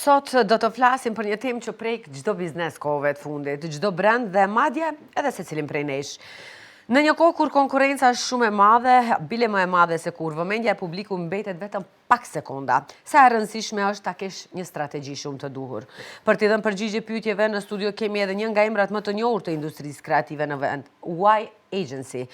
Sot do të flasim për një temë që prek çdo biznes kohëve të fundit, çdo brand dhe madje edhe secilin prej nesh. Në një kohë kur konkurenca është shumë e madhe, bile më e madhe se kur, vëmendja e publiku mbetet vetëm pak sekonda. Sa e rëndësishme është ta kesh një strategji shumë të duhur. Për t'i dhënë përgjigje pyetjeve në studio kemi edhe një nga emrat më të njohur të industrisë kreative në vend, Y Agency.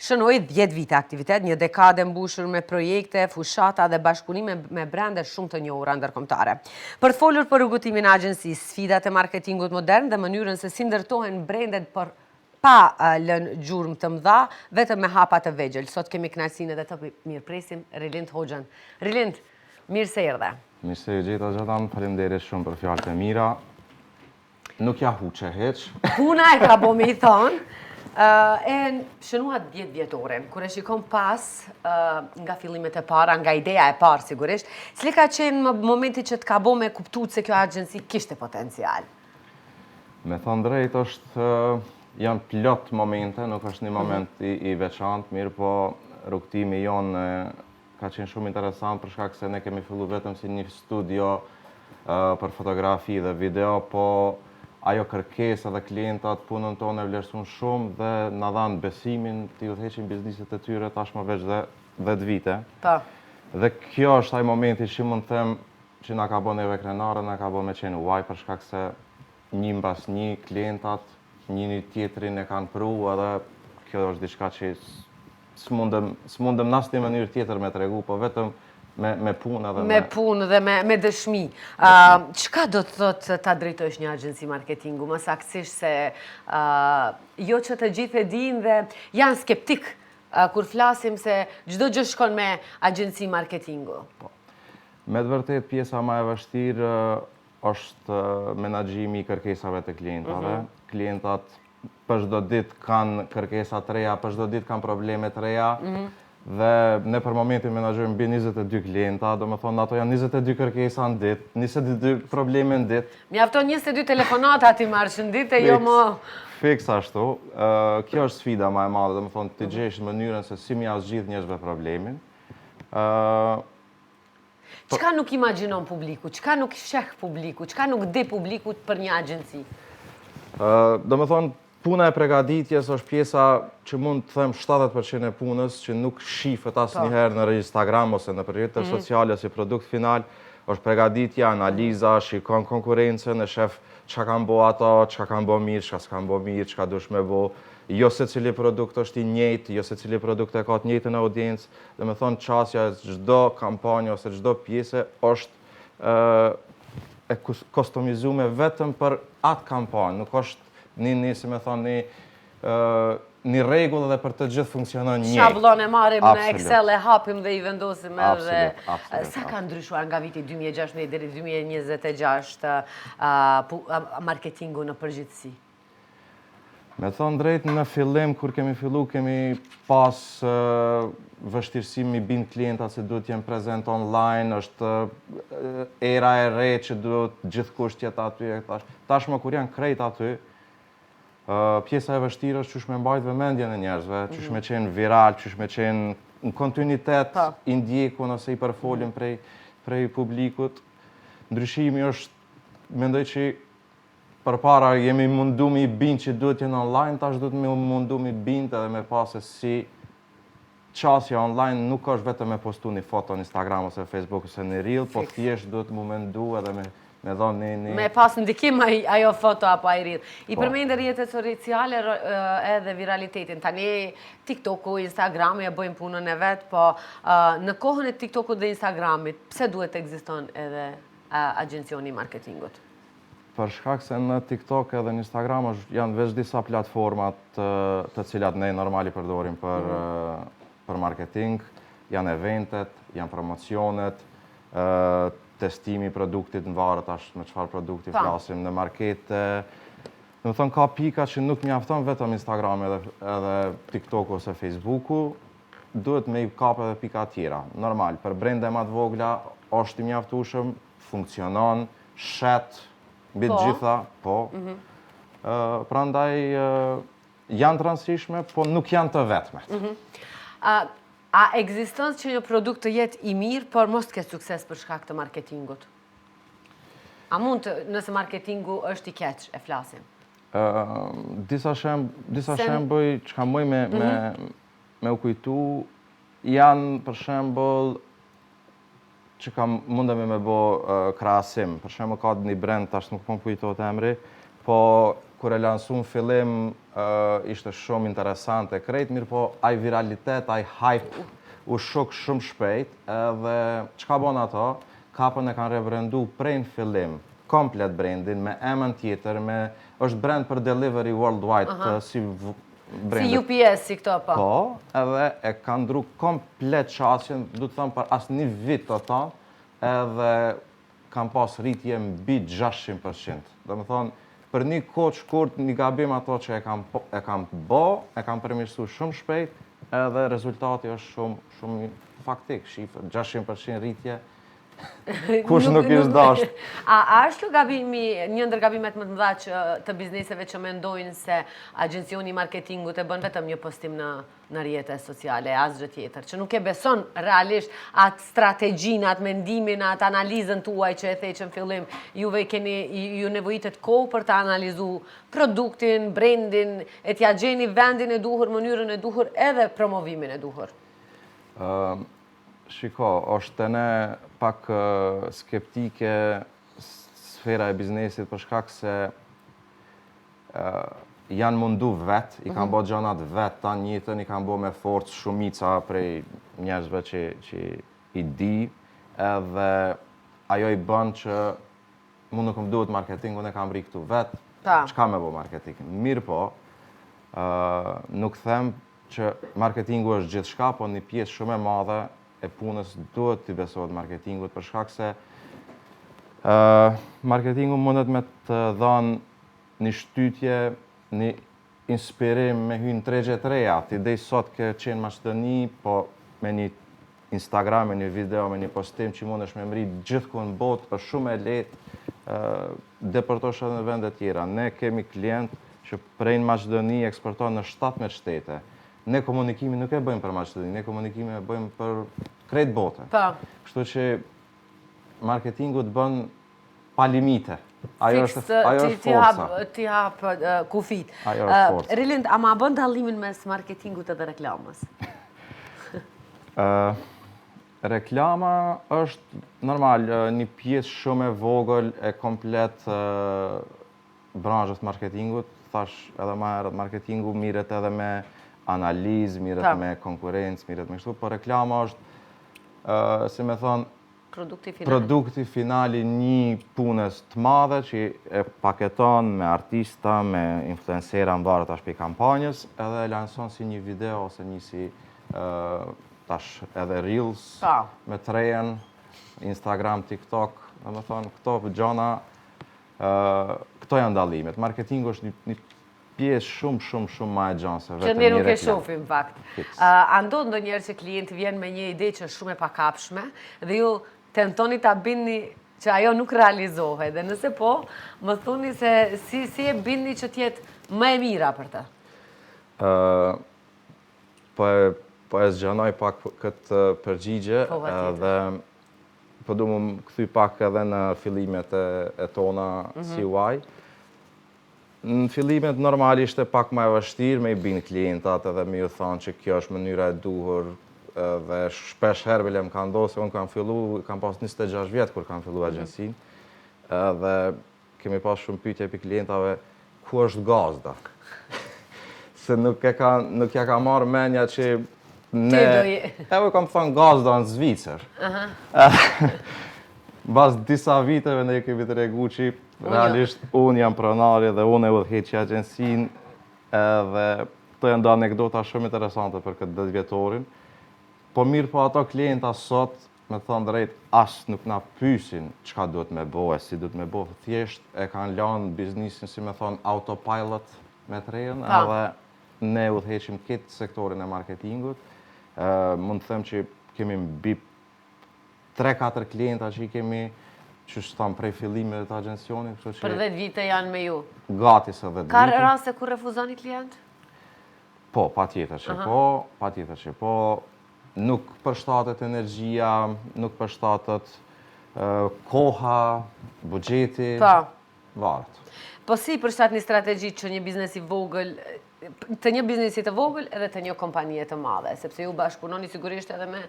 Shënoi 10 vite aktivitet, një dekadë mbushur me projekte, fushata dhe bashkëpunime me brande shumë të njohura ndërkombëtare. Për të folur për rrugëtimin e agjencisë, sfidat e marketingut modern dhe mënyrën se si ndërtohen brandet për pa lënë gjurmë të mëdha, vetëm me hapa të vegjël. Sot kemi kënaqësinë edhe të mirëpresim Rilind Hoxhën. Rilind, mirë se erdhe. Mirë se ju gjeta Gjadan, faleminderit shumë për fjalët e mira. Nuk ja huqe heq. Puna e ka bo me i thonë. E shënuat 10 vjetore, kur e shikon pas nga fillimet e para, nga ideja e parë sigurisht, cili ka qenë momenti që të ka bo me kuptu se kjo agjensi kishte potencial? Me thënë drejt është, janë plot momente, nuk është një moment i veçantë, mirë po rrugtimi jonë ka qenë shumë interesant për shkak se ne kemi fillu vetëm si një studio për fotografi dhe video, po ajo kërkesa dhe klientat punën tonë e vlerësuan shumë dhe na dhanë besimin të udhëheqin bizneset e tyre tashmë veç dhe 10 vite. Po. Dhe kjo është ai momenti që mund të them që na ka bën neve krenare, na ka bën me qenë uaj për shkak se një mbas një klientat njëri tjetrin e kanë pru edhe kjo është diçka që s'mundem në asnjë mënyrë tjetër me tregu, po vetëm me punë edhe me punë dhe me dëshmi. Çka do të thotë ta drejtosh një agjenci marketingu, më saktësisht se jo që të gjithë e dinë dhe janë skeptik kur flasim se çdo gjë shkon me agjenci marketingu. Me të vërtet pjesa më e vështirë është menaxhimi i kërkesave të klientave. Klientat për çdo ditë kanë kërkesa të reja, për çdo ditë kanë probleme të reja. Dhe ne për momentin menaxhojmë mbi 22 klienta, do me thonë ato janë 22 kërkesa në ditë, 22 probleme në ditë. Mjafton 22 telefonata ti marrësh në ditë e jo më... Fiks ashtu. Kjo është sfida më e madhe, do me thonë të gjesh mënyrën se si m'ja zgjidh njerëzve problemin. Çka nuk imagjinon publiku, çka nuk sheh publiku, çka nuk di publiku për një agjenci? Do me thonë, puna e pregaditjes është pjesa që mund të them 70% e punës që nuk shifet asnjëherë në Instagram ose në rrjetet sociale si produkt final, është pregaditja, analiza, shikon konkurrencën, e shef çka kanë bo ato, çka kanë bo mirë, çka s'kan bo mirë, çka dush me bo. Jo secili produkt është i njëjtë, jo secili produkt e ka të njëjtën audiencë. Do me thonë çësia e çdo kampanje ose çdo pjese është e kustomizuar vetëm për atë kampanjë, nuk është si me thonë një rregull dhe për të gjithë funksionon njëjtë. Shablon e marrim në Excel e hapim dhe i vendosim edhe. Sa ka ndryshuar nga viti 2016 deri 2026 marketingu në përgjithësi? Me thonë drejt, në fillim, kur kemi fillu, kemi pas vështirësi mi bind klientat se duhet jenë prezent online, është era e re që duhet gjithkusht jetë aty. Tashmë kur janë krejt aty, pjesa e vështirë është qysh me mbajt vëmendjen e njerëzve, qysh me qenë viral, qysh me qenë në kontinuitet i ndjekun ose i përfolin prej publikut. Ndryshimi është, mendoj që përpara jemi mundu mi bind që duhet jenë online, tash duhet me mundu mi bind edhe me pasë si qasja online nuk është vetëm me postu një foto në Instagram ose Facebook ose një reel, po thjesht duhet mu mendu edhe me dhonë një... Me pas ndikim ajo foto apo ai reel. I përmendë rrjetet sociale edhe viralitetin. Tani TikToku, Instagrami e bëjmë punën e vetë, po në kohën e TikToku dhe Instagramit, pse duhet të ekziston edhe agjencioni marketingut? Për shkak se në TikTok edhe në Instagram janë veç disa platformat të cilat ne normali përdorim për marketing, janë eventet, janë promocionet, testimi produktit në varet ashtë me çfarë produkti flasim në markete. Në më thënë, ka pika që nuk mjafton vetëm Instagram edhe TikTok ose Facebooku, duhet me i kap edhe pika tjera. Normal, për brende ma të vogla, është i mjaftueshëm, funksionon, shet, mbi të gjitha, po. Prandaj janë të rëndësishme, po nuk janë të vetmet. A ekziston që një produkt të jetë i mirë, por mos të ketë sukses për shkak të marketingut? A mund të, nëse marketingu është i keq, e flasim? Disa shembuj që kam mëj me u kujtu, janë për shembull që mundemi me bo krahasim. Për shembull ka një brand, tash nuk po më kujtohet emri, po kur e lansu në fillim ishte shumë interesant e krejt, mirë po ai viralitet, ai hype u shok shumë shpejt, edhe çka bon ato, kapën e kanë rebrandu prej në fillim, komplet brandin, me emën tjetër, është brand për delivery worldwide, si brandet. Si UPS, si këto, po. Po, edhe e kanë ndru komplet qasjen, du të thëmë për asë një vit të ta, edhe kanë pas rritje mbi 600%. Do më thonë, për një kohë shkurt, një gabim ato që e kam përmirësu shumë shpejt, edhe rezultati është shumë faktik, shifër, 600% rritje, kush nuk ishtë dasht. A është kjo gabimi, një ndër gabimet më të mëdha që të bizneseve që mendojnë se agjencioni marketingut e bën vetëm një postim në rrjete sociale, asgjë tjetër, që nuk e beson realisht atë strategjinë, atë mendimin, atë analizën tuaj që e theqën fillim, ju nevojitet kohë për të analizu produktin, brandin, e t'ja gjeni vendin e duhur, mënyrën e duhur, edhe promovimin e duhur. Shiko, është të ne pak skeptike sfera e biznesit për shkak se janë mundu vetë, i kanë bo gjanat vetë ta njëtën, i kanë bo me forcë shumica prej njerëzve që i di, edhe ajo i bën që mu nuk më duhet marketingu, ne kam ri këtu vetë, çka me bo marketing? Mirë po, nuk them që marketingu është gjithçka, po një pjesë shumë e madhe e punës duhet t'i besohet marketingut, për shkak se marketingu mundet me të dhanë një shtytje, një inspirim me hynë tregje të reja. Ti dej sot ke qenë Maqedoni, po me një Instagram, me një video, me një postim që mundesh me mri gjithku në botë, është shumë e lehtë depërtosh edhe në vende tjera. Ne kemi klient që prej në Maqedoni eksporton në 17 shtete. Ne komunikimin nuk e bëjmë për Maqedoni, ne komunikimin e bëjmë për krejt bote. Kështu që marketingu të bën pa limite. Ajo është forca. Ti hap kufit. Ajo është forca. Rilind, a ma bën dallimin mes marketingut edhe reklamës? Reklama është normal, një pjesë shumë e vogël e komplet branshës marketingut. Thash edhe ma herët, marketingu miret edhe me analizë, miret me konkurencë, miret me kështu, por reklama është, si me thonë, produkti finali një punës të madhe që e paketon me artista, me influencera në barë tash për kampanjës, edhe e lanson si një video ose një si tash edhe Reels, me trejen, Instagram, TikTok, dhe me thonë, këto për gjona, këto janë dallimet. Marketingu është një pjesë shumë ma e gjanë se vetëm një reklam. Që ne nuk e shofim, në fakt. A ndodh ndonjëherë që klienti vjen me një ide që është shumë e pakapshme dhe ju tentoni ta bindni që ajo nuk realizohet. Dhe nëse po, më thoni se si e bindni që t'jetë më e mira për të? Po e zgjanoj pak këtë përgjigje dhe po du më këthy pak edhe në fillimet e tona CY. Në fillimet normalisht e pak ma e vështirë me i binë klientat edhe me ju thonë që kjo është mënyra e duhur dhe shpesh herë bile më kanë ndodhur se unë kam pas 26 vjetë kur kam fillu agjensin dhe kemi pas shumë pyetje për klientave ku është gazda. Se nuk ja ka marrë menja që Evo kam thënë gazda në Zvicër. Bas disa viteve ne kemi të regu që realisht unë jam pronari dhe unë e udhëheq agjensin edhe të janë do anekdota shumë interesante për këtë 10 vjetorin. Po mirë po ato klienta sot, me thënë drejt, asë nuk na pysin çka duhet me bo e si duhet me bo. Thjesht e kanë lanë biznisin si me thënë autopilot me trejen edhe ne udhëheqim këtë sektorin e marketingut. Mund të them që kemi mbi 3-4 klienta që i kemi që shtam prej fillimit të agjencionit. Për 10 vite janë me ju? Gati se 10 vite. Ka raste kur refuzoni klient? Po, pa tjetër që po. Nuk përshtatet energjia, nuk përshtatet koha, buxheti, Po. varet. Po si përshtat një strategji që një biznes i vogël, të një biznesi të vogël edhe të një kompanie të madhe, sepse ju bashkëpunoni sigurisht edhe me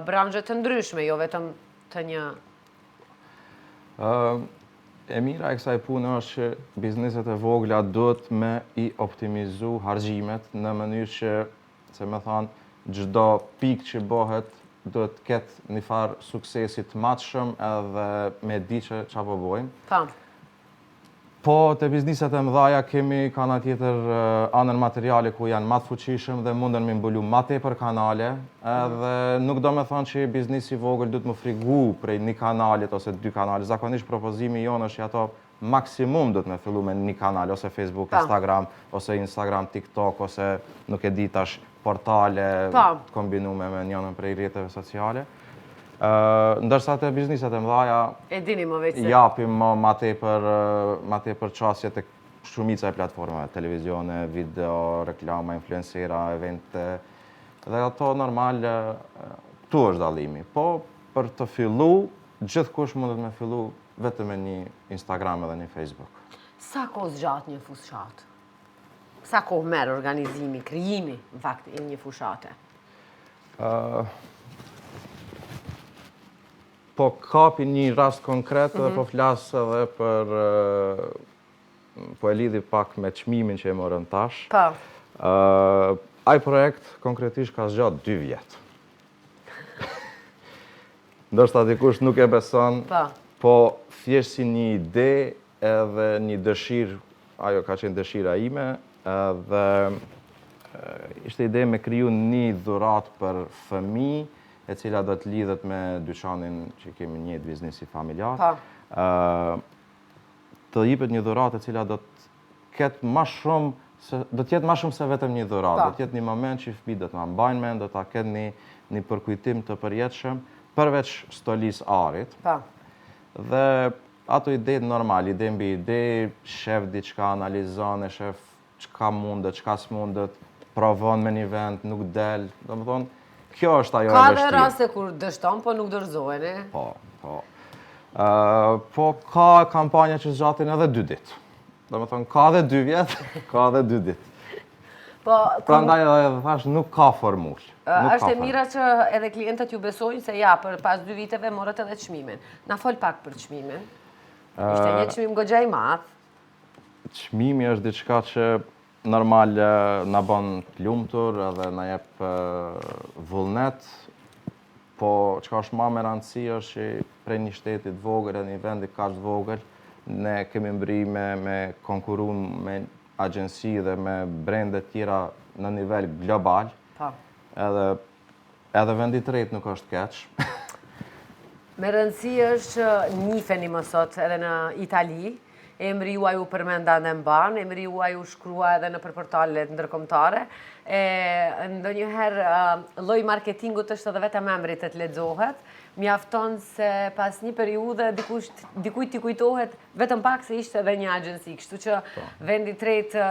branxhe të ndryshme, jo vetëm të një... E mira e kësaj pune është që bizneset e vogla duhet me i optimizu harxhimet në mënyrë që, se me thonë, çdo pikë që bëhet duhet të ketë një farë suksesit matshëm edhe me di që çfarë po bëjmë. Pa. Po, të bizniset e mëdhaja kemi kana tjetër anën materiale ku janë ma të fuqishëm dhe munden me mbulu ma tepër kanale, edhe nuk do me thonë që biznisi i vogël du të më frigu prej një kanalit ose dy kanalit. Zakonisht propozimi jonë është që ato maksimum du të me fillu me një kanal, ose Facebook, Instagram, ose Instagram, TikTok, ose nuk e di tash portale kombinume me njënën prej rrjeteve sociale. Ndërsa të bizniset e mëdhaja E dini më veç se... japim ma tepër qasje të shumica e platformave, televizione, video, reklama, influencera, evente, dhe ato normal, tu është dallimi. Po, për të fillu, gjithkush mundet me fillu vetëm me një Instagram edhe një Facebook. Sa kohë zgjat një fushat? Sa kohë merë organizimi, krijimi, në fakt, i një fushate? Po kapi një rast konkret dhe po flasë edhe për... Po e lidhi pak me çmimin që e morën tash. Po. Ai projekt konkretisht ka zgjat 2 vjet. Ndoshta dikush nuk e beson, po thjesht si një ide edhe një dëshirë, ajo ka qenë dëshira ime, dhe ishte ide me kriju një dhuratë për fëmijë, e cila do të lidhet me dyqanin që kemi një biznesi familjar. Të jipet një dhuratë e cila do të ketë ma shumë, do të jetë ma shumë se vetëm një dhuratë, do të jetë një moment që fëmijët do të ma mbajnë mend, do ta kenë një përkujtim të përjetshëm, përveç stolis arit. Dhe ato ide normal, ide mbi ide, shef diçka, analizon, e shef çka mundet, çka s'mundet, provon me një vend, nuk del, do më thonë, kjo është ajo e vështirë. Ka dhe raste kur dështon, po nuk dorëzohen, e? Po. Po ka kampanja që zgjatin edhe 2 ditë. Do më thonë, ka dhe 2 vjetë, ka dhe 2 ditë. Prandaj edhe thash, nuk ka formullë. Është e mira që edhe klientët ju besojnë se ja, për pas 2 viteve morët edhe çmimin. Na fol pak për çmimin. Ishte një çmim goxha i madh. Çmimi është diçka që normal na bën të lumtur edhe na jep vullnet, po çka është më me rëndësi është që prej një shteti të vogël edhe një vendi kaq të vogël, ne kemi mbri me konkuru me agjensi dhe me brende tjera në nivel global. Edhe vendi i tretë nuk është keq. Me rëndësi është që njifeni më sot edhe në Itali, emri juaj u përmenda në mban, emri juaj u shkrua edhe në portalet ndërkombëtare. Ndonjëherë lloji marketingut është edhe vetëm emri të lexohet. Mjafton se pas një periudhe dikujt t'i kujtohet vetëm pak se ishte edhe një agjensi. Kështu që vendi i tretë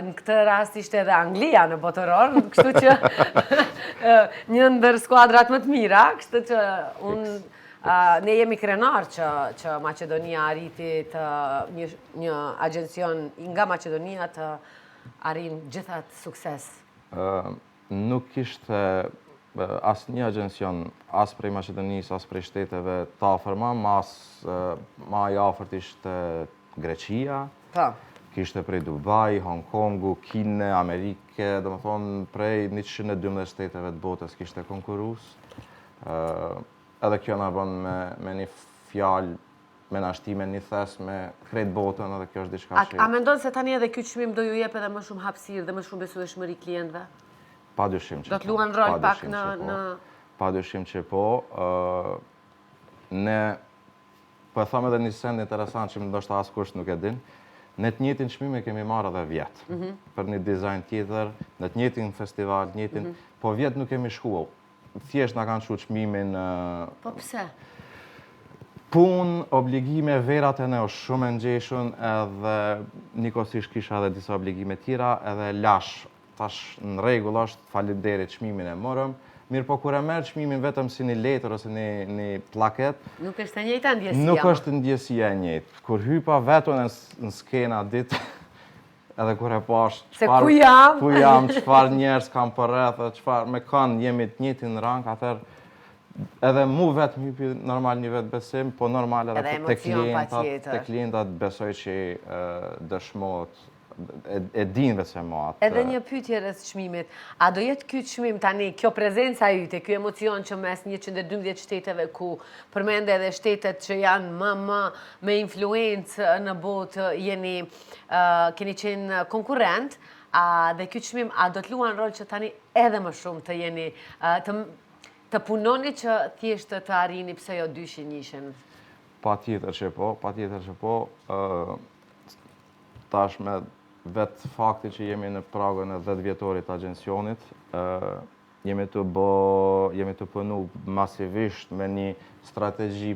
në këtë rast ishte edhe Anglia në botëror, kështu që një ndër skuadrat më të mira, kështu që ne jemi krenar që Maqedonia arriti një agjencion nga Maqedonia të arrin gjithat sukses. Nuk ishte asë një agjencion, asë prej Maqedonisë, asë prej shteteve të afërma, ma i afërt ishte Greqia, kishte prej Dubai, Hong Kongu, Kine, Amerike, dhe më thonë prej 112 shteteve të botës kishte konkurus. Edhe kjo nga bën me një fjalë, me nashtime, një thes me krejt botën, edhe kjo është diçka që... A mendon se tani edhe ky çmim do ju jep edhe më shumë hapësirë dhe më shumë besueshmëri klientëve? Padyshim që po. Do të luan rol pak në... Padyshim që po. Ne, po e thom edhe një send interesant që ndoshta askush nuk e din, ne të njëjtin çmim e kemi marrë edhe vjet. Për një dizajn tjetër, në të njëjtin festival, po vjet nuk kemi shkuar. Thjesht na kanë çuar çmimin... Po pse? Punë, obligime, verat e ne është shumë e ngjeshur, edhe njëkohësisht kisha edhe disa obligime tjera, edhe lash. Tash në rregull është, faleminderit, çmimin e morëm, Mirë po kur e merr çmimin vetëm si një letër ose një plaket, nuk është e njëjta ndjesia. nuk është ndjesia e njëjtë. Kur hypa vetën në skena ditë, edhe kur e pash ku jam, çfarë njerëz kam përreth, çfarë me kanë jemi të njëjtin rang, atëherë edhe mu vetë më hypi normal një vetë besim, po normal edhe te klientat besoj që dëshmohet e din vetë se mo atë. Edhe një pyetje rreth çmimit. A do jetë ky çmim tani, kjo prezenca yte, ky emocion që mes 112 shteteve ku përmende edhe shtetet që janë më me influencë në botë keni qenë konkurrent, dhe ky çmim a do të luan rol që tani edhe më shumë të jeni të punoni që thjesht të arrini pse jo dyshin njëshin? Patjetër që po. Tash me vetë fakti që jemi në pragën e 10 vjetorit të agjencionit, jemi të punu masivisht me një strategji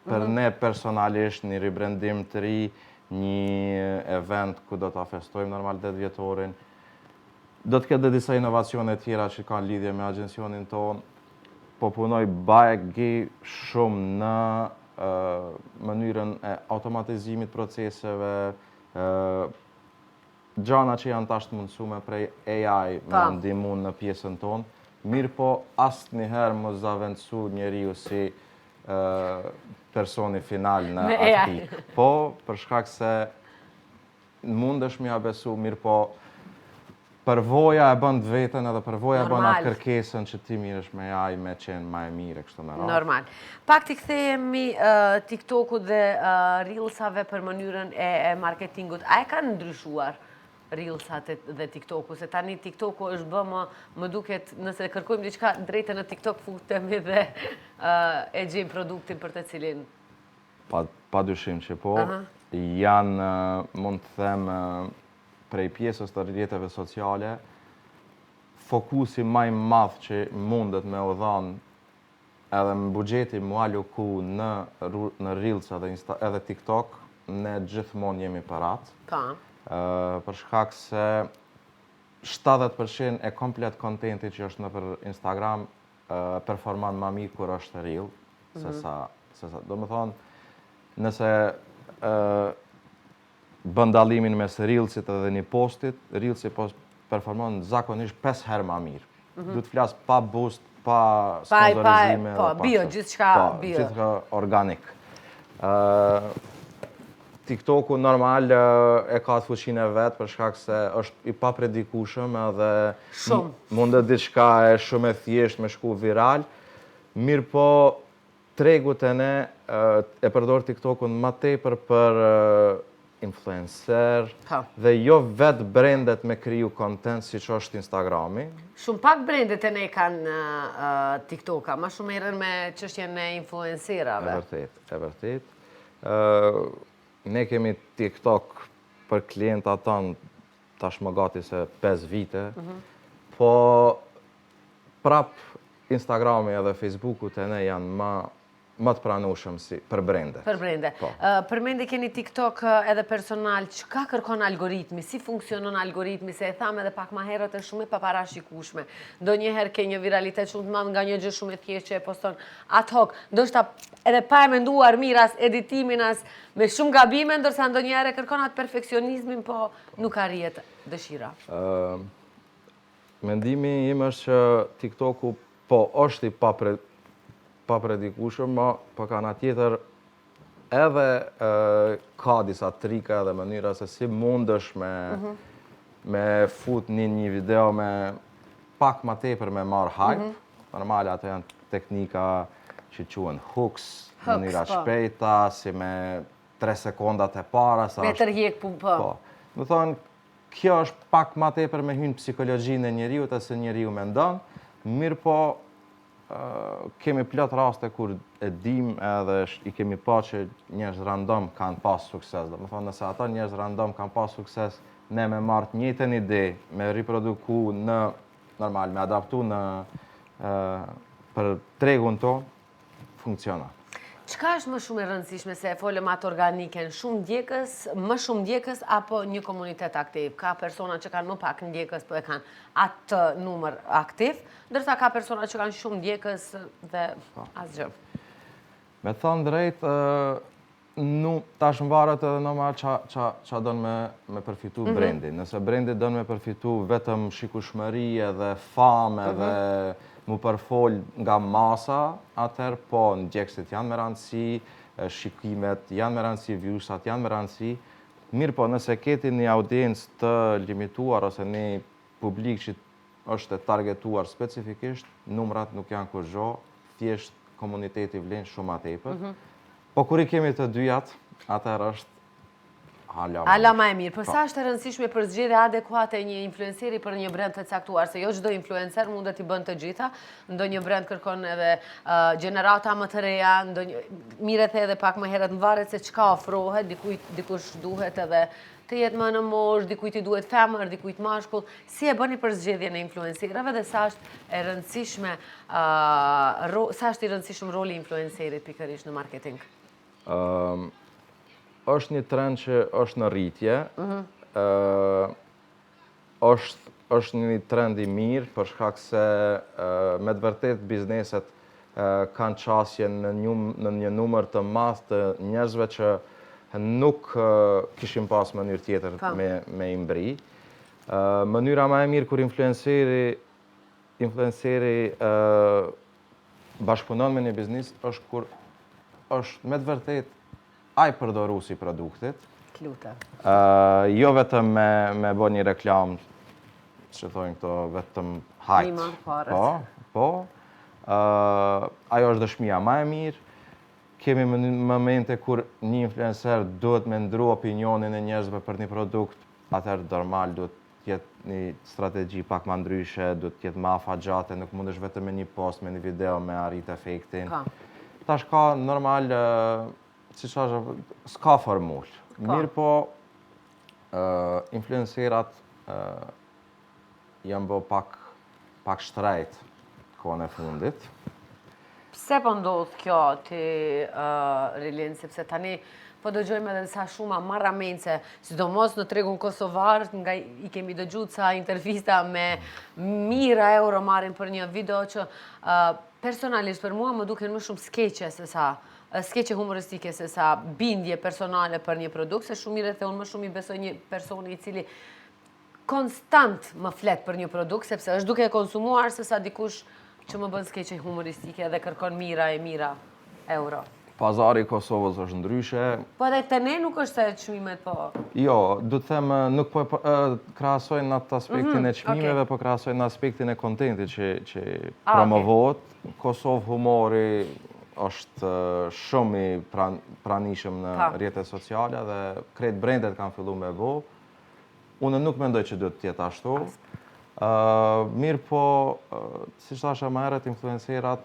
për ne personalisht, një ribrendim të ri, një event ku do të festojmë normal 10 vjetorin. Do të ketë disa inovacione tjera që kanë lidhje me agjencionin tonë, po punoj bajegi shumë në mënyrën e automatizimit proceseve, gjana që janë tash të mundësume prej AI me ndihmu në pjesën tonë, mirë po asnjëherë mos zavendësu njeriu si personi final në atë pikë. Po, për shkak se mundesh me ja besu, mirë po përvoja e bën të vetën edhe përvoja e bën atë kërkesën që ti miresh me AI me qenë ma e mire kështu me radhë. Normal. Pak t'i kthehemi TikToku dhe Reelsave për mënyrën e marketingut. A e kanë ndryshuar Reelsat dhe TikToku? Se tani TikToku është bë më duket, nëse kërkojmë diçka drejtë në TikTok futemi dhe e gjejmë produktin për të cilin. Pa dyshim që po, janë, mund të them, prej pjesës të rrjeteve sociale, fokusi më i madh që mundet me u dhanë edhe në buxheti mu aloku në Reels edhe TikTok, ne gjithmonë jemi për atë. Për shkak se 70% e komplet kontentit që është në për Instagram performan ma mirë kur është Reel, do më thonë, nëse bën dallimin mes Reelsit edhe një postit, Reelsi performon zakonisht 5 herë ma mirë. Du të flasë pa boost, pa sponsorizime. Gjithçka bio. Gjithçka organik. TikToku normal e ka të fuqinë e vetë për shkak se është i papredikueshëm edhe mundet diçka e shumë e thjeshtë me shku viral. Mirë po tregut e ne e përdor TikTokun më tepër për influencer dhe jo vetë brendet me kriju content si që është Instagrami. Shumë pak brendet e ne kanë TikToka, ma shumë erën me çështjen e influencerave. E vërtet. Ne kemi TikTok për klientat tanë tashmë gati se 5 vite, po prap Instagrami edhe Facebooku të ne janë më të pranueshëm si për brende. Për brende. Përmende keni TikTok edhe personal, çka kërkon algoritmi, si funksionon algoritmi, se e tham edhe pak ma herët e shumë e paparashikueshme. Ndonjëherë ke një viralitet shumë të madh nga një gjë shumë e thjeshtë që e poston ad hoc, ndoshta edhe pa e menduar mirë as editimin as me shumë gabime, ndërsa ndonjëherë kërkon atë perfeksionizmin, po nuk arrihet dëshira. Mendimi im është që TikToku po është i papredikueshëm, po ka nga tjetër edhe ka disa trika dhe mënyra se si mundesh me fut një video me pak ma tepër me marrë hype. Normal ato janë teknika që quhen hooks, mënyra shpejta, si me 3 sekondat e para. Me tërhiq po. Më thonë, kjo është pak ma tepër me hynë psikologjinë e njeriut e se njeriu mendon, mirë po kemi plot raste kur e dim edhe i kemi pa që njerëz random kanë pas sukses. Do më thonë, nëse ata njerëz random kanë pas sukses, ne me marrë të njëjtën ide, me riproduku normal, me adaptu për tregun tonë, funksionon. Çka është më shumë e rëndësishme se e folëm atë organiken, shumë ndjekës, më shumë ndjekës apo një komunitet aktiv? Ka persona që kanë më pak ndjekës, po e kanë atë numër aktiv, ndërsa ka persona që kanë shumë ndjekës dhe asgjë. Me thënë drejt, tash mbarët edhe normal qa donë me përfitu brendi. Nëse brendi donë me përfitu vetëm shikueshmëri edhe famë edhe mu përfol nga masa, atëherë po ndjekësit janë me rëndësi, shikimet janë me rëndësi, viewsat janë me rëndësi. Mirë po, nëse keti një audiencë të limituar ose një publik që është e targetuar specifikisht, numrat nuk janë kurrë, thjesht komuniteti vlen shumë më tepër. Po kur i kemi të dyjat, atëherë është hala më e mirë. Po sa është e rëndësishme për zgjedhje adekuate një influenceri për një brand të caktuar, se jo çdo influencer mund t'i bën të gjitha, ndonjë brand kërkon edhe gjenerata më të reja, mirët edhe pak më herët varet se çka ofrohet, dikush duhet edhe të jetë më në moshë, dikujt i duhet femër, dikujt mashkull. Si e bëni për zgjedhjen e influencerave dhe sa është e rëndësishme roli i influencerit pikërisht në marketing? është një trend që është në rritje, është një trend i mirë, për shkak se me të vërtet bizneset kanë qasje në një numër të madh të njerëzve që nuk kishin pas mënyrë tjetër me i mbri. Mënyra më e mirë kur influenceri bashkëpunon me një biznes është kur është me të vërtet ai përdoruesi i produktit. Jo vetëm me bë një reklam, që thojnë këto, vetëm hajt. Po. Ajo është dëshmia më e mirë. Kemi momente kur një influencer duhet me ndru opinionin e njerëzve për një produkt, atëherë normal duhet jetë një strategji pak më ndryshe, duhet jetë më afatgjate, nuk mundesh vetëm me një post, me një video me arrit efektin. Tash ka normal, si s'ka formull. Mirë po, influencerat janë bë pak shtrejt kohën e fundit. Pse po ndodh kjo ti Rilin, sepse tani po dëgjojmë edhe sa shumë marramence, sidomos në tregun kosovar, nga i kemi dëgjuar ca intervista me mijëra euro marrin për një video që personalisht për mua më duken më shumë skeqe humoristike se sa bindje personale për një produkt, se shumë mirë e unë më shumë i besoj një personi i cili konstant më flet për një produkt, sepse është duke e konsumuar se sa dikush që më bën skeqe humoristike dhe kërkon mira euro. Pazari i Kosovës është ndryshe. Po edhe te ne nuk është se çmimet po. Jo, du të them nuk po krahasojnë atë aspektin e çmimeve, po krahasojnë aspektin e kontentit që promovohet. Kosovë humori është shumë i pranishëm në rrjetet sociale dhe krejt brendet kanë filluar me vë. Unë nuk mendoj që duhet të jetë ashtu. Mirë po, si thashë më herët, influencerat,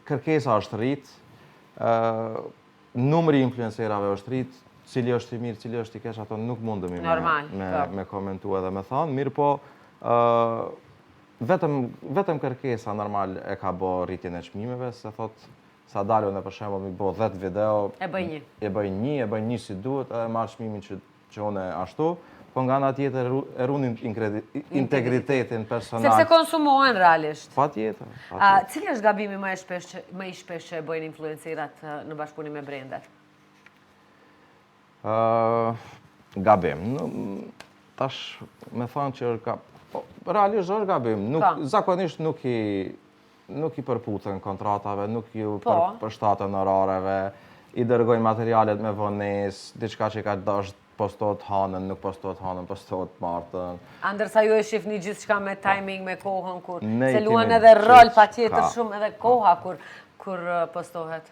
kërkesa është rrit, numri i influencerave është rrit, cili është i mirë, cili është i keq, ato nuk mundemi me komentu edhe me thonë. Mirë po, vetëm kërkesa normal e ka bë rritjen e çmimeve, se thot, sa dalën e për shembull mi bë 10 video, e bëj një si duhet, edhe marr çmimin që unë ashtu, po nga ana tjetër e runin integritetin personal. Sepse konsumohen realisht. Patjetër. Cili është gabimi më i shpesh që e bëjnë influencerat në bashkëpunim me brendet? Gabim. Tash me thonë që realisht është gabim. Zakonisht nuk i përputhen kontratave, nuk i përshtaten orareve, i dërgojnë materialet me vonesë, diçka që ka dashur postohet hanën, nuk postohet hanën, postohet martën. Ndërsa ju e shihni gjithçka me timing, me kohën, kur se luan edhe rol patjetër shumë edhe koha kur postohet.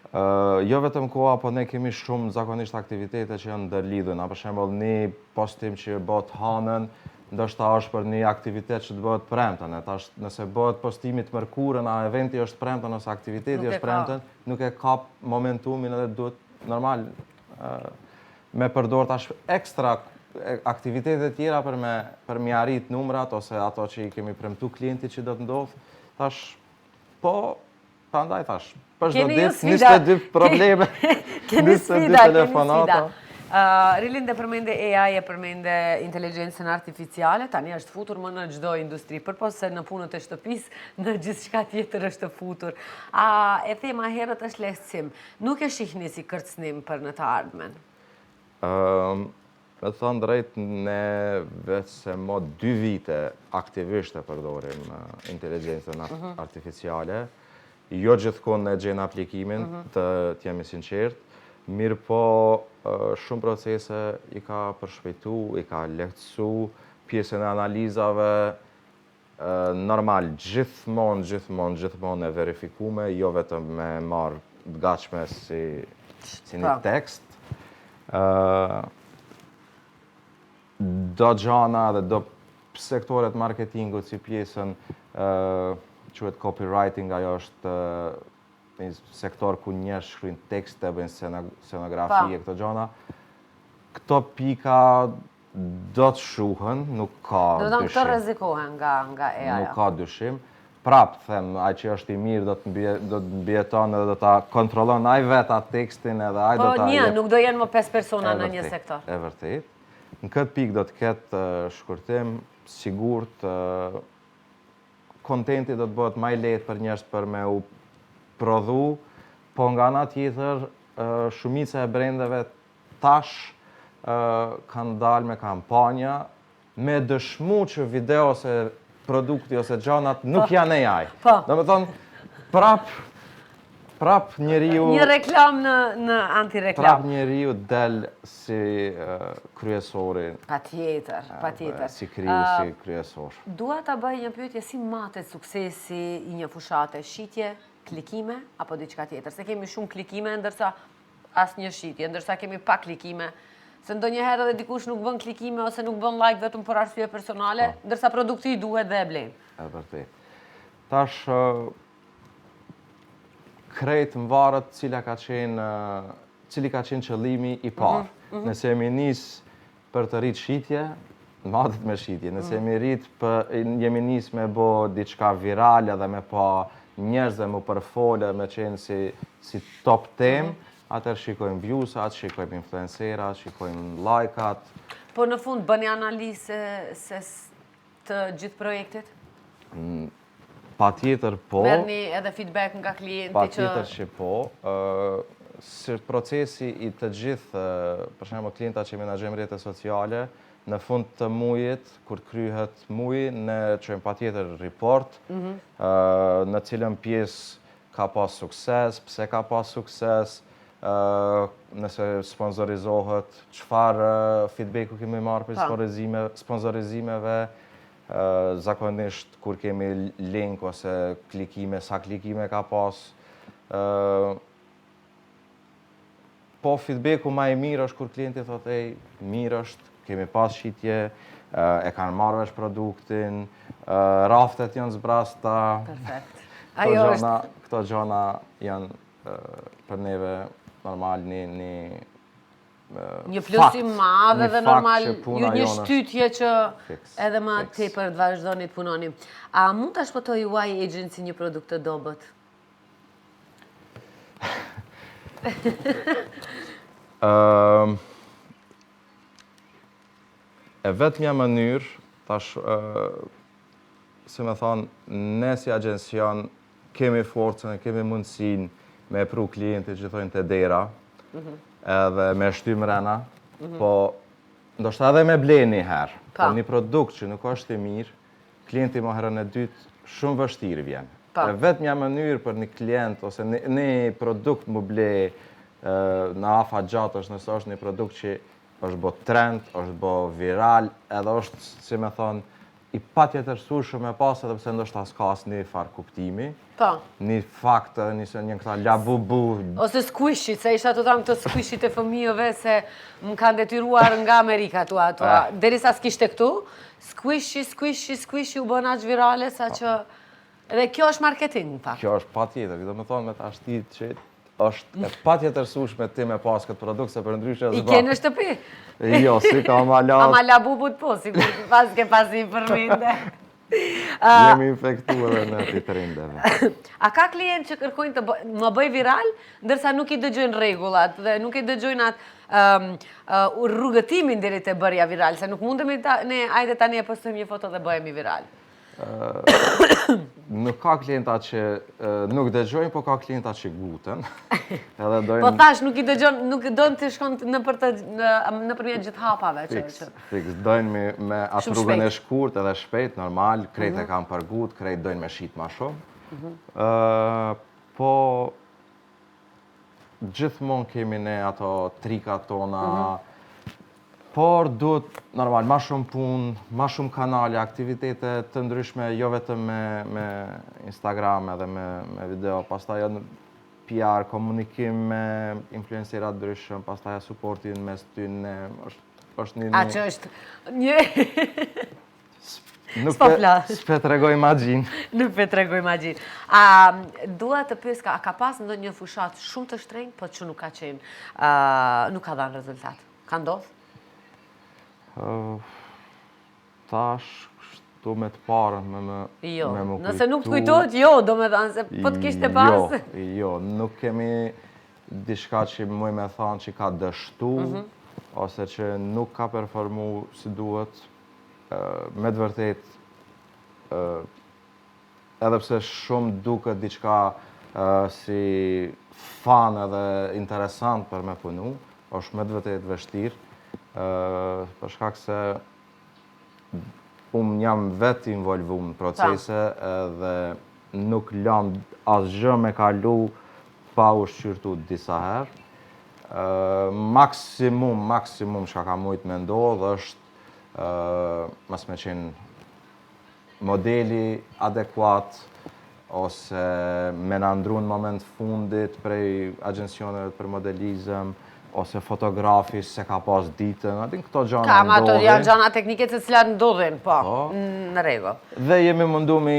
Jo vetëm koha, po ne kemi shumë zakonisht aktivitete që janë ndërlidhur. Për shembull, një postim që bëhet hanën, ndoshta është për një aktivitet që të bëhet premten. Nëse bëhet postimi të mërkurën, a eventi është premten ose aktiviteti është premten, nuk e kap momentumin edhe duhet normal me përdor tash ekstra aktivitete tjera për me arrit numrat ose ato që i kemi premtu klientit që do të ndodh. Tash, po, prandaj tash, për çdo Keni ju ditë sfida. 22 probleme. Keni 22 sfida, keni telefonata. sfida. Rilinde përmende AI, e përmende inteligencën artificiale, tani është futur më në çdo industri, përpos se në punët e shtëpisë, në gjithçka tjetër është futur. E thema herët është lehtësim. Nuk e shihni si kërcënim për në të ardhmen. Me të thënë drejt, ne vetë se mo 2 vite aktivisht e përdorim inteligencën artificiale. Jo gjithkohë ne gjenë aplikimin, të jemi sinqert, mirë po shumë procese i ka përshpejtu, i ka lehtësu, pjesën e analizave, normal, gjithmonë e verifikume, jo vetëm me marrë të gatshme si një tekst. Do gjana dhe do sektoret marketingut si pjesën quhet copywriting, ajo është një sektor ku njerëz shkruajnë tekste, bëjnë scenografi e këto gjana. Këto pika do të shuhen, nuk ka dyshim. Do të këto rrezikohen nga AI-ja. Nuk ka dyshim. Prap, them, ai që është i mirë do të mbijeton edhe do ta kontrollon ai vetë atë tekstin edhe ai do ta... Po nuk do jenë më 5 persona në një sektor. E vërtet. Në këtë pikë do të ketë shkurtim, sigurt, kontenti do të bëhet më i lehtë për njerëz për me u prodhu, po nga ana tjetër, shumica e brendeve tash kanë dalë me kampanja me dëshmu që video ose produkti ose gjanat nuk janë AI. Do me thonë, prap njeriu... Një reklam në antireklam. Prap njeriu del si kryesori. Patjetër. Si kriju, si kryesor. Dua ta bëj një pyetje si matet suksesi i një fushate, shitje, klikime, apo diçka tjetër? Se kemi shumë klikime, ndërsa asnjë shitje, ndërsa kemi pak klikime. Se ndonjëherë edhe dikush nuk bën klikime ose nuk bën like vetëm për arsye personale, ndërsa produkti i duhet dhe e blen. E vërtet. Tash krejt mvaret cili ka qenë qëllimi i parë. Nëse jemi nis për të rritë shitje, matet me shitje. Nëse jemi nis me bo diçka virale dhe me pa njerëz dhe më përfole me qenë si top tem, atër shikojmë views-at, shikojmë influencerat, shikojmë like-at. Po në fund bëni analizë se të gjithë projektit? Pa tjetër po. Merrni edhe feedback nga klienti që... Pa tjetër që po. Procesi i të gjithë, për shembull klienta që menaxhojmë rrjetet sociale, në fund të mujit, kur kryhet muji, ne çojmë patjetër report, në cilën pjesë ka pas sukses, pse ka pas sukses, nëse sponsorizohet, çfarë feedbacku kemi marrë për sponsorizimeve, zakonisht kur kemi link ose klikime, sa klikime ka pas. Po feedbacku më i mirë është kur klienti thotë, mirë është, kemi pas shitje, e kanë marrë vesh produktin, raftet janë zbrasta. Perfekt. Këto gjana janë për neve normal një plus i madh dhe normal një shtytje që edhe më tepër të vazhdoni të punoni. A mund ta shpëtoj UI Agency një produkt të dobët? E vetëmja mënyrë, tash, si me thonë, ne si agencion kemi forcën, kemi mundësin me pru klientit që thojnë të dera, edhe me shtymë rena, po ndoshta edhe me ble një herë. Po një produkt që nuk është i mirë, klienti më herën e dytë shumë vështirë vjen. E vetëmja mënyrë për një klient ose një produkt më ble në afat gjatë është nëse është një produkt që është bo trend, është bo viral, edhe është, si me thonë, i patjetërsueshëm e pas edhe pse ndoshta s'ka asnjë farë kuptimi. Një fakt, një këta labubu. Ose squishy, se isha të thamë këtë squishy të fëmijëve se më kanë detyruar nga Amerika tua. Derisa s'kishte këtu, squishy u bën aq virale sa që... Edhe kjo është marketing, në fakt. Kjo është patjetër, do me thonë me ta shtit që është e patjetërsueshme ti me pas këtë produkt, se për ndryshe I ke në shtëpi? Jo, si ka ama labubut po, sigur pas ke pasi përmende. Jemi infektu edhe në të trendeve. A ka klient që kërkojnë të më bëj viral, ndërsa nuk i dëgjojnë rregullat dhe nuk i dëgjojnë atë rrugëtimin deri te bërja viral, se nuk mundemi ne ajde tani e postojmë një foto dhe bëhemi viral. Nuk ka klienta që nuk dëgjojnë, po ka klienta që guten. Edhe dojnë... Po thash, nuk i dëgjon, nuk don të shkon nëpërmjet gjithë hapave. Fiks, dojnë me atë rrugën e shkurt edhe shpejt, normal, krejt e kam për gut, krejt dojnë me shit ma shumë. Po gjithmonë kemi ne ato trikat tona, por duhet normal, ma shumë punë, ma shumë kanale, aktivitete të ndryshme, jo vetëm me Instagram edhe me video, pastaj PR, komunikim me influencerat ndryshëm, pastaj supportin mes tyne, është një... A që është një... Nuk pe tregoj magjin. Nuk pe tregoj magjin. Dua të pyes, a ka pas ndonjë fushat shumë të shtrenjtë, po që nuk ka qenë, nuk ka dhënë rezultat? Ka ndodhur? Tash, shtu me të parën me më kujtu... Nëse nuk të kujtojt, jo, do me dhanë, se po të kishte pas? Jo, nuk kemi diçka që muj me thanë që ka dështu, ose që nuk ka performu si duhet. Me të vërtet, edhe pse shumë duket diçka si fan edhe interesant për me punu, është me të vërtet vështirë, për shkak se jam vetë involvu në procese dhe nuk lam asgjë me kalu pa u shqyrtu disa herë. Maksimum që ka mujt me ndodhë është mas me qenë modeli adekuat ose me në ndru në moment fundit prej agjencioneve për modelizëm ose fotografis se ka pas ditën, atin këto gjana ndodhin. Kam ato janë gjana teknike të cilat ndodhin, po, në rregull. Dhe jemi mundu mi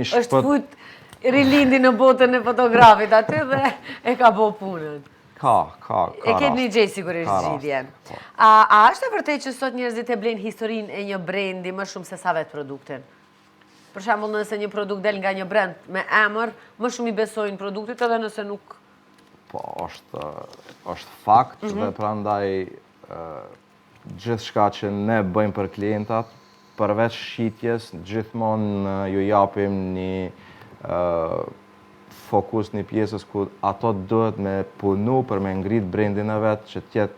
shpët... është fut rilindi në botën e fotografit aty dhe e ka bo punën. Ka e ketë një gjej sigurisht zgjidhjen. A është e vërtet që sot njerëzit e blenë historinë e një brendi më shumë se sa vetë produktin? Për shembull, nëse një produkt del nga një brend me emër, më shumë i besojnë produktit edhe nëse nuk... Po, është fakt dhe prandaj gjithë shka që ne bëjmë për klientat, përveç shqitjes, gjithmonë ju japim një fokus një pjesës ku ato duhet me punu për me ngrit brendin e vetë, që tjetë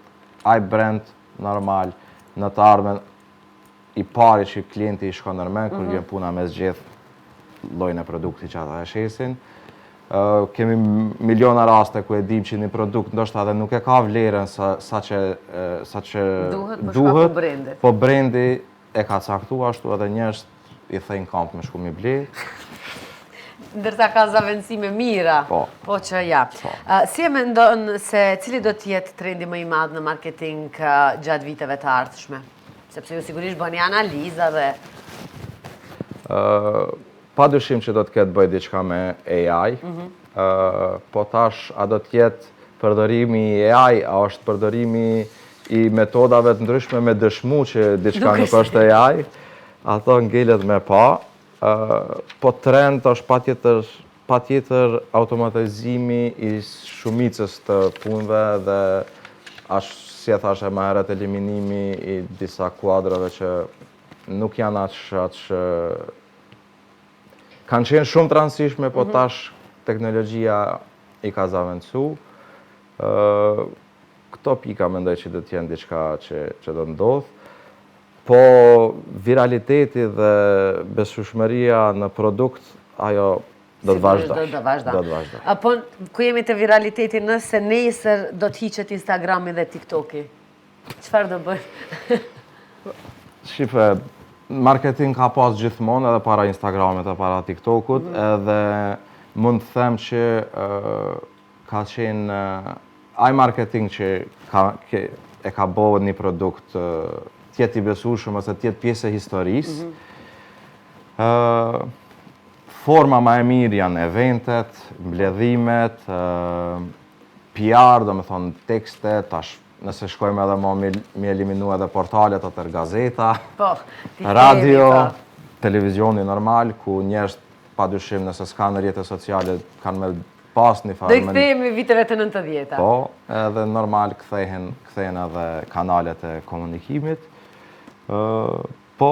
aj brand normal në të ardhmen i pari që klienti i shkon nërmen, kur vjen puna me zgjith lojnë e produkti që ata e shesin. Kemi miliona raste ku e dim që një produkt ndoshta edhe nuk e ka vlerën sa që duhet, po brendi e ka caktu ashtu edhe njerëz i thejnë kamp me shku mi ble. Ndërsa ka zavendësime mira, po që ja. Si e mendon se cili do t'jetë trendi më i madh në marketing gjatë viteve të ardhshme? Sepse ju sigurisht bëni analiza dhe... Pa dyshim që do t'ketë bëj diçka me AI, po tash a do t'jetë përdorimi i AI, a është përdorimi i metodave të ndryshme me dëshmu që diçka nuk është AI, ato ngelet me pa. Po trend është patjetër automatizimi i shumicës të punëve dhe si e thashe më herët eliminimi i disa kuadrave që nuk janë atë kanë qenë shumë të rëndësishme, po tash teknologjia i ka zavendësu. Këto pika mendoj që do t'jenë diçka që do ndodhë. Po viraliteti dhe besueshmëria në produkt, ajo do të vazhdash. Po, ku jemi të viraliteti, nëse nesër do t'hiqet Instagrami dhe TikToki? Çfarë do bëj? Shife, marketing ka pas gjithmonë edhe para Instagramit e para TikTokut, edhe mund të them që ka qenë aj marketing që e ka bëhet një produkt tjetë i besueshëm ose tjetë pjesë e historisë. Forma ma e mirë janë eventet, mbledhimet, PR, do me thonë tekstet, tash nëse shkojmë edhe ma mi eliminu edhe portalet atër gazeta, Po, radio, televizioni normal, ku njerëz padyshim nëse s'ka në rrjete sociale kanë me pas një Do farë. i kthehemi viteve të 90-ta. Po, edhe normal kthehen edhe kanalet e komunikimit. Po,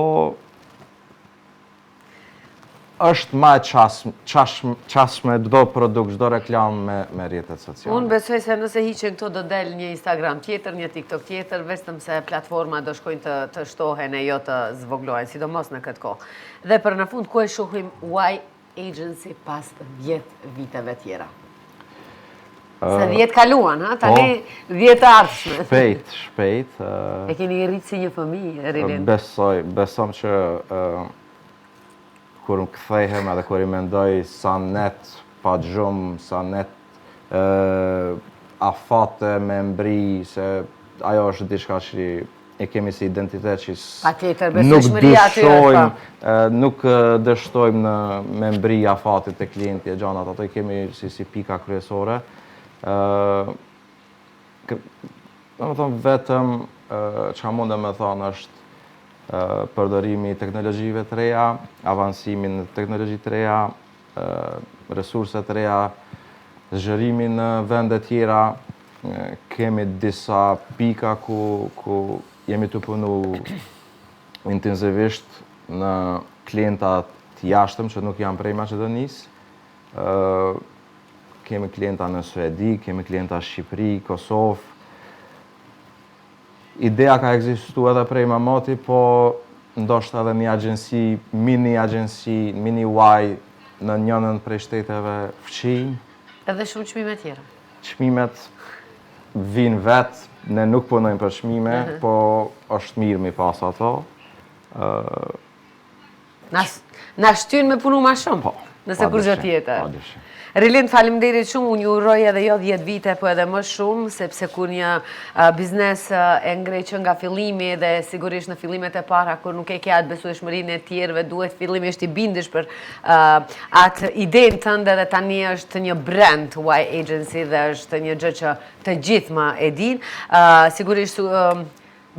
është ma qashme çdo produkt, çdo reklam me rrjetet sociale. Unë besoj se nëse hiqen këto do del një Instagram tjetër, një TikTok tjetër, vetëm se platforma do shkojnë të shtohen e jo të zvoglohen, sidomos në këtë kohë. Dhe për në fund, ku e shohim Y Agency pas 10 viteve tjera? Se 10 kaluan, ha? Tani 10 ardhshme. Shpejt. E keni rritë si një fëmijë, Rilin? Besom që kur më kthehem edhe kur i mendoj sa net pa gjumë, sa net afate me mbri, se ajo është diçka që e kemi si identitet që nuk dështojmë me mbri afatit të klienti e gjanat, ato i kemi si pika kryesore. Në më thonë vetëm që mundem me thonë është përdorimi i teknologjive të reja, avancimin në teknologji të reja, resurset të reja, zhërimi në vende tjera. Kemi disa pika ku jemi të punu intensivisht në klientat të jashtëm që nuk janë prej Maqedonisë. Kemi klienta në Suedi, kemi klienta në Shqipëri, Kosovë. Ideja ka ekzistu edhe prej mamoti, po ndoshta edhe një agjensi, mini Y në njënën prej shteteve fqinj. Edhe shumë çmime tjera. Çmimet vinë vetë, ne nuk punojmë për çmime, po është mirë mi pas ato. Na shtyn me punu ma shumë, nëse kur gjë tjetër. Rilin, faleminderit shumë, unë ju uroj edhe jo 10 vite, po edhe më shumë, sepse kur një biznes e ngrej që nga fillimi dhe sigurisht në fillimet e para, kur nuk e ke atë besueshmërinë e tjerëve, duhet fillimisht i bindesh për atë idenë tënde dhe tani është një brand Y Agency dhe është një gjë që të gjithë më e dinë. Sigurisht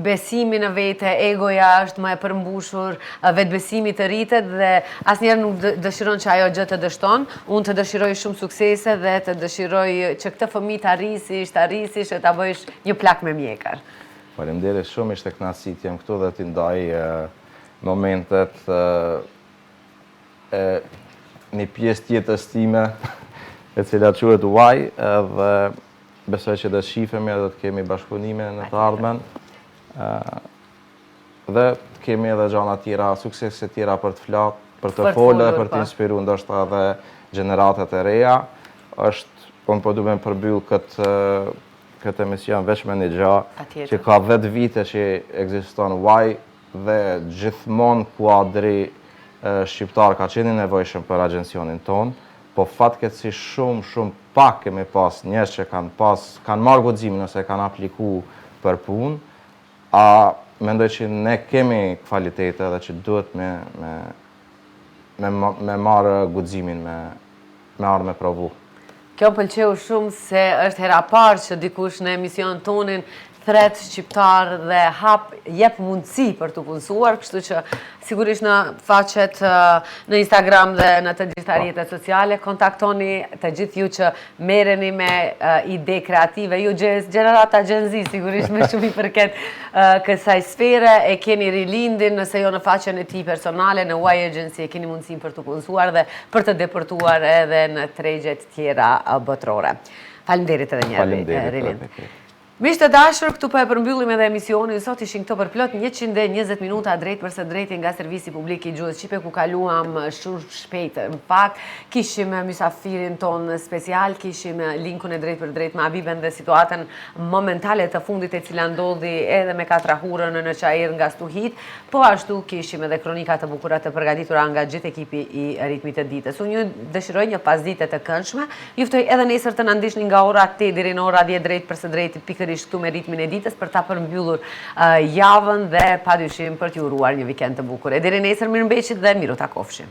besimi në vete, egoja është më e përmbushur, vetbesimi të rritet dhe asnjëherë nuk dëshiron që ajo gjë të dështon. Unë të dëshiroj shumë suksese dhe të dëshiroj që këtë fëmijë të arrisish e ta bëjsh një plak me mjekër. Faleminderit shumë, ishte kënaqësi të jem këtu dhe t'i ndaj momentet një pjesë tjetër time e cila quhet Y, dhe besoj që do shifemi dhe të kemi bashkëpunime në të ardhmen. Dhe kemi edhe gjana tjera, suksese tjera për të flatë, për të folë, për të inspiru ndoshta edhe gjeneratet e reja. Unë po du me përbyll këtë emision veç me një gja, që ka 10 vite që ekziston Y dhe gjithmonë kuadri shqiptar ka qenë nevojshëm për agjencionin tonë, po fatkeqësi shumë pak kemi pas njerëz që kanë marrë guximin ose kanë apliku për punë. Mendoj që ne kemi kvalitete dhe që duhet me marrë guximin, me ardhë me provu. Kjo pëlqeu shumë se është hera parë që dikush në emision tonin thret shqiptar dhe jep mundësi për të punësuar, kështu që sigurisht në faqet në Instagram dhe në të gjitha rrjetet sociale, kontaktoni të gjithë ju që merreni me ide kreative, ju gjenerata Gen Z sigurisht me shumë i përket kësaj sfere, e keni rilindin nëse jo në faqen e tij personale, në Y Agency e keni mundësinë për të punësuar dhe për të depërtuar edhe në tregjet tjera botërore. Faleminderit edhe një herë, Rilin. Miqtë të dashur, këtu po e përmbyllim edhe emisionin. Sot ishin këto për plot 120 minuta drejt përse drejti nga servisi publik i gjuhës shqipe, ku kaluam shumë shpejt. Në fakt, kishim mysafirin ton special, kishim linkun e drejt për drejt me Abiben dhe situatën momentale të fundit e cila ndodhi edhe me katrahurën në Çajir nga Stuhit, po ashtu kishim edhe kronika të bukura të përgatitura nga gjithë ekipi i Ritmit të ditës. Unë ju dëshiroj një pasdite të këndshme. Juftoj edhe nesër të na ndiqni nga ora 8 deri në ora 10 drejt përse drejt këtu me Ritmin e ditës për ta përmbyllur javën dhe padyshim për t'ju uruar një vikend të bukur. E deri nesër mirëmbëjtje dhe miru takofshim.